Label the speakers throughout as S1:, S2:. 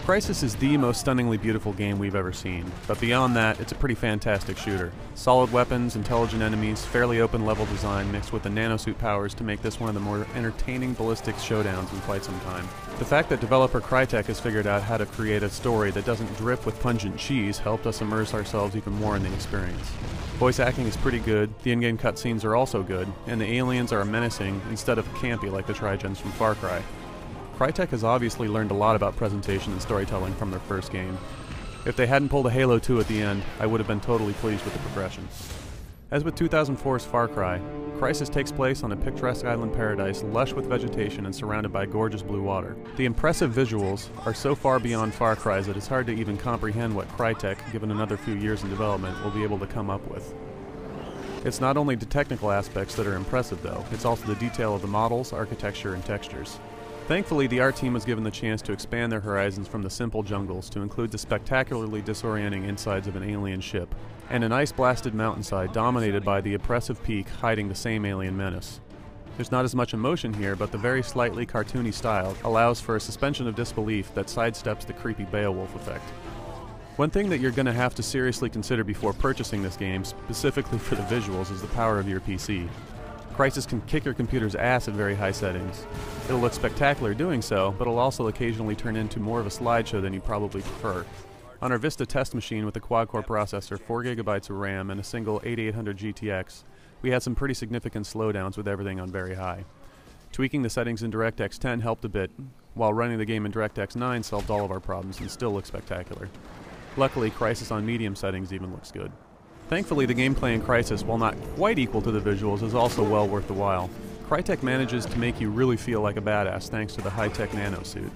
S1: Crysis is the most stunningly beautiful game we've ever seen, but beyond that, it's a pretty fantastic shooter. Solid weapons, intelligent enemies, fairly open level design mixed with the nanosuit powers to make this one of the more entertaining ballistics showdowns in quite some time. The fact that developer Crytek has figured out how to create a story that doesn't drip with pungent cheese helped us immerse ourselves even more in the experience. Voice acting is pretty good, the in-game cutscenes are also good, and the aliens are menacing instead of campy like the Trigens from Far Cry. Crytek has obviously learned a lot about presentation and storytelling from their first game. If they hadn't pulled a Halo 2 at the end, I would have been totally pleased with the progression. As with 2004's Far Cry, Crysis takes place on a picturesque island paradise lush with vegetation and surrounded by gorgeous blue water. The impressive visuals are so far beyond Far Cry's that it's hard to even comprehend what Crytek, given another few years in development, will be able to come up with. It's not only the technical aspects that are impressive though, it's also the detail of the models, architecture, and textures. Thankfully, the art team was given the chance to expand their horizons from the simple jungles to include the spectacularly disorienting insides of an alien ship, and an ice-blasted mountainside dominated by the oppressive peak hiding the same alien menace. There's not as much emotion here, but the very slightly cartoony style allows for a suspension of disbelief that sidesteps the creepy Beowulf effect. One thing that you're going to have to seriously consider before purchasing this game, specifically for the visuals, is the power of your PC. Crysis can kick your computer's ass at very high settings. It'll look spectacular doing so, but it'll also occasionally turn into more of a slideshow than you probably prefer. On our Vista test machine with a quad-core processor, 4GB of RAM, and a single 8800 GTX, we had some pretty significant slowdowns with everything on very high. Tweaking the settings in DirectX 10 helped a bit, while running the game in DirectX 9 solved all of our problems and still looks spectacular. Luckily, Crysis on medium settings even looks good. Thankfully, the gameplay in Crysis, while not quite equal to the visuals, is also well worth the while. Crytek manages to make you really feel like a badass thanks to the high-tech nanosuit,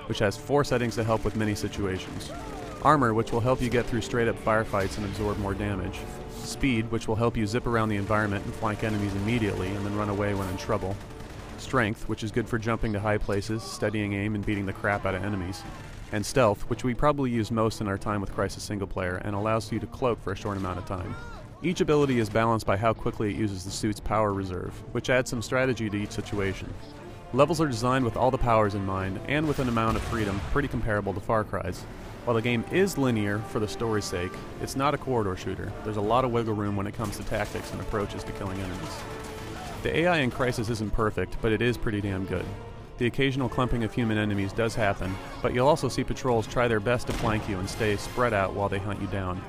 S1: which has 4 settings to help with many situations. Armor, which will help you get through straight-up firefights and absorb more damage. Speed, which will help you zip around the environment and flank enemies immediately and then run away when in trouble. Strength, which is good for jumping to high places, steadying aim, and beating the crap out of enemies. And Stealth, which we probably use most in our time with Crysis single player and allows you to cloak for a short amount of time. Each ability is balanced by how quickly it uses the suit's power reserve, which adds some strategy to each situation. Levels are designed with all the powers in mind, and with an amount of freedom pretty comparable to Far Cry's. While the game is linear for the story's sake, it's not a corridor shooter. There's a lot of wiggle room when it comes to tactics and approaches to killing enemies. The AI in Crysis isn't perfect, but it is pretty damn good. The occasional clumping of human enemies does happen, but you'll also see patrols try their best to flank you and stay spread out while they hunt you down.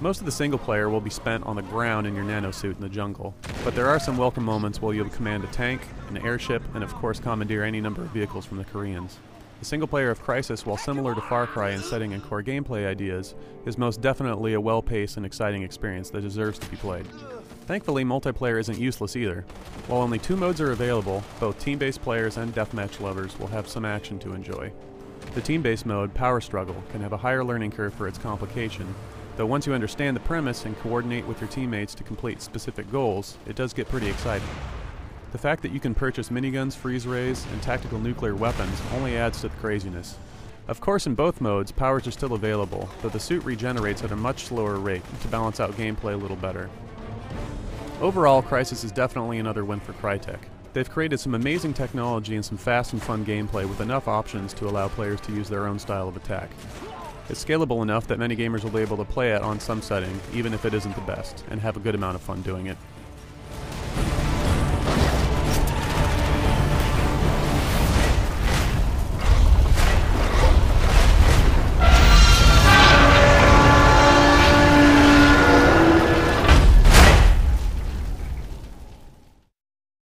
S1: Most of the single player will be spent on the ground in your nanosuit in the jungle, but there are some welcome moments where you'll command a tank, an airship, and of course commandeer any number of vehicles from the Koreans. The single player of Crysis, while similar to Far Cry in setting and core gameplay ideas, is most definitely a well-paced and exciting experience that deserves to be played. Thankfully, multiplayer isn't useless either. While only 2 modes are available, both team-based players and deathmatch lovers will have some action to enjoy. The team-based mode, Power Struggle, can have a higher learning curve for its complication, though once you understand the premise and coordinate with your teammates to complete specific goals, it does get pretty exciting. The fact that you can purchase miniguns, freeze rays, and tactical nuclear weapons only adds to the craziness. Of course, in both modes, powers are still available, though the suit regenerates at a much slower rate to balance out gameplay a little better. Overall, Crysis is definitely another win for Crytek. They've created some amazing technology and some fast and fun gameplay with enough options to allow players to use their own style of attack. It's scalable enough that many gamers will be able to play it on some setting, even if it isn't the best, and have a good amount of fun doing it.